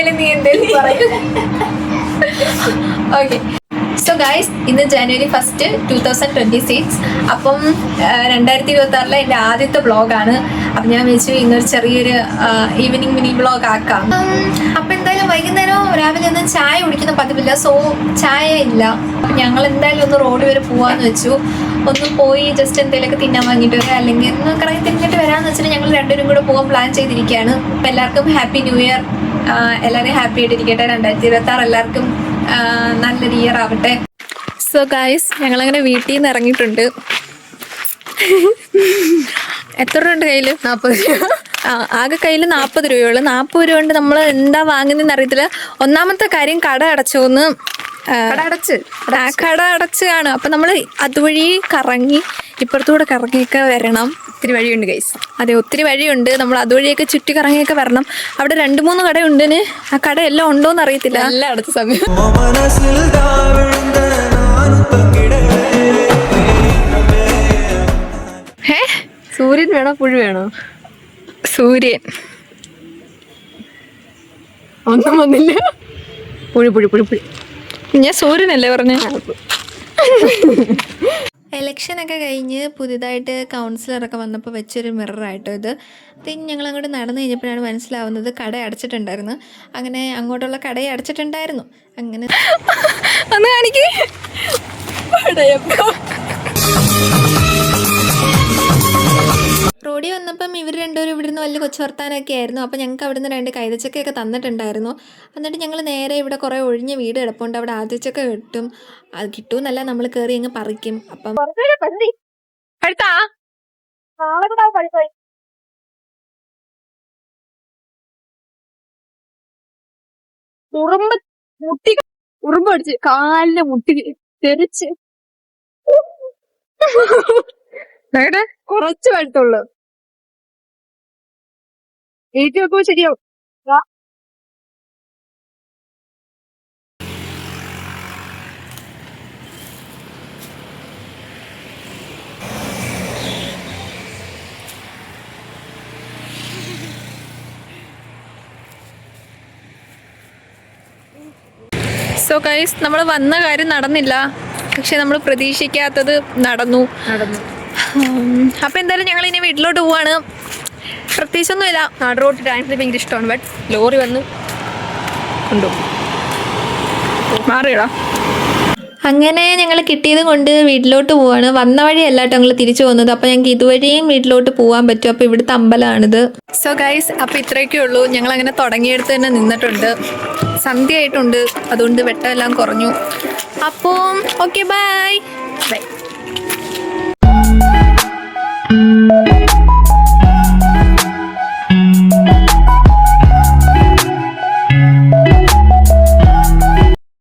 പറഞ്ഞില്ലേ നീ എന്തേലും പറയും. ഓക്കെ, സോ ഗൈസ്, ഇന്ന് ജനുവരി 1, 2026. അപ്പം 2026 എൻ്റെ ആദ്യത്തെ വ്ളോഗാണ്. അപ്പം ഞാൻ വെച്ചു ഇന്നൊരു ചെറിയൊരു ഈവനിങ് മിനി വ്ളോഗ് ആക്കാം. അപ്പം എന്തായാലും വൈകുന്നേരം രാവിലെ ഒന്നും ചായ കുടിക്കുന്ന പതിവില്ല, സോ ചായ ഇല്ല. ഞങ്ങൾ എന്തായാലും ഒന്ന് റോഡ് വരെ പോവാന്ന് വെച്ചു. ഒന്ന് പോയി ജസ്റ്റ് എന്തെങ്കിലുമൊക്കെ തിന്നാൻ വാങ്ങിയിട്ട് വരാം, അല്ലെങ്കിൽ ഒന്ന് കറങ്ങി തിന്നിട്ട് വരാമെന്ന് വെച്ചിട്ട് ഞങ്ങൾ രണ്ടുപേരും കൂടെ പോകാൻ പ്ലാൻ ചെയ്തിരിക്കുകയാണ്. അപ്പം എല്ലാവർക്കും ഹാപ്പി ന്യൂ ഇയർ. എല്ലാവരും ഹാപ്പി ആയിട്ടിരിക്കട്ടെ. 2026 എല്ലാവർക്കും നല്ലൊരു ഇയർ ആവട്ടെ. സോ ഗൈസ്, ഞങ്ങളങ്ങനെ വീട്ടിൽ നിന്ന് ഇറങ്ങിയിട്ടുണ്ട്. എത്ര രൂപ ഉണ്ട് കയ്യിൽ? 40 രൂപ. ആകെ കയ്യിൽ 40 രൂപയുള്ളൂ. 40 രൂപ കൊണ്ട് നമ്മൾ എന്താ വാങ്ങുന്നതെന്ന് അറിയത്തില്ല. ഒന്നാമത്തെ കാര്യം, കട അടച്ചോന്ന്. കട അടച്ച് കാണും. അപ്പം നമ്മൾ അതുവഴി കറങ്ങി ഇപ്പുറത്തൂടെ കറങ്ങിയൊക്കെ വരണം. ഒത്തിരി വഴിയുണ്ട് ഗൈസ്. അതെ, ഒത്തിരി വഴിയുണ്ട്. നമ്മൾ അതുവഴിയൊക്കെ ചുറ്റി കറങ്ങിയൊക്കെ വരണം. അവിടെ 2-3 കടയുണ്ട്. ആ കട എല്ലാം ഉണ്ടോന്ന് അറിയത്തില്ല. എല്ലാം അടച്ച സമയം. സൂര്യൻ വേണോ പുഴു വേണോ? സൂര്യൻ. ഒന്നും വന്നില്ല. പുഴു പുഴു പുഴു പുഴു. ഞാൻ സൂര്യനല്ലേ പറഞ്ഞേ. എലക്ഷനൊക്കെ കഴിഞ്ഞ് പുതിയതായിട്ട് കൗൺസിലറൊക്കെ വന്നപ്പോൾ വെച്ചൊരു മിററായിട്ടോ ഇത്. ഞങ്ങൾ അങ്ങോട്ട് നടന്നു കഴിഞ്ഞപ്പോഴാണ് മനസ്സിലാവുന്നത് കട അടച്ചിട്ടുണ്ടായിരുന്നു. അങ്ങനെ അങ്ങോട്ടുള്ള കടയെ അടച്ചിട്ടുണ്ടായിരുന്നു. അങ്ങനെ ഒന്ന് കാണിക്കേ. റോഡിൽ വന്നപ്പം ഇവർ രണ്ടുപേരും ഇവിടെ നിന്ന് വലിയ കൊച്ചു വർത്താനൊക്കെ ആയിരുന്നു. അപ്പോൾ ഞങ്ങൾക്ക് അവിടെ നിന്ന് 2 കൈതച്ചക്കയൊക്കെ തന്നിട്ടുണ്ടായിരുന്നു. എന്നിട്ട് ഞങ്ങൾ നേരെ ഇവിടെ കുറേ ഒഴിഞ്ഞ വീട് കിടപ്പുണ്ട്, അവിടെ ആദ്യച്ചക്ക കിട്ടും. അത് കിട്ടുമെന്നല്ല, നമ്മൾ കയറി അങ്ങ് പറിക്കും. അപ്പം ഉറുമ്പ് അടിച്ച് കാലിന്റെ മുട്ടി തെറിച്ച് കുറച്ച് പഴുത്തുള്ളു. വീട്ടിൽ വെക്കുമ്പോ ശരിയാവും. സോ ഗൈസ്, നമ്മൾ വന്ന കാര്യം നടന്നില്ല, പക്ഷെ നമ്മൾ പ്രതീക്ഷിക്കാത്തത് നടന്നു. അപ്പം എന്തായാലും ഞങ്ങൾ ഇനി വീട്ടിലോട്ട് പോവാണ്. പ്രത്യേകിച്ചൊന്നുമില്ല. നാട് റോഡ് ഡാൻസ് ഭയങ്കര ഇഷ്ടമാണ്. ബട്ട് ലോറി വന്ന് കൊണ്ടുപോകും. മാറിയടാ. അങ്ങനെ ഞങ്ങൾ കിട്ടിയത് കൊണ്ട് വീട്ടിലോട്ട് പോവാണ്. വന്ന വഴിയല്ല കേട്ടോ ഞങ്ങൾ തിരിച്ചു പോകുന്നത്. അപ്പോൾ ഞങ്ങൾക്ക് ഇതുവഴിയും വീട്ടിലോട്ട് പോകാൻ പറ്റും. അപ്പോൾ ഇവിടുത്തെ അമ്പലമാണിത്. സോ ഗൈസ്, അപ്പോൾ ഇത്രയൊക്കെ ഉള്ളൂ. ഞങ്ങൾ അങ്ങനെ തുടങ്ങിയെടുത്ത് തന്നെ നിന്നിട്ടുണ്ട്. സന്ധ്യ ആയിട്ടുണ്ട്, അതുകൊണ്ട് വെട്ടമെല്ലാം കുറഞ്ഞു. അപ്പോൾ ഓക്കെ, ബൈ.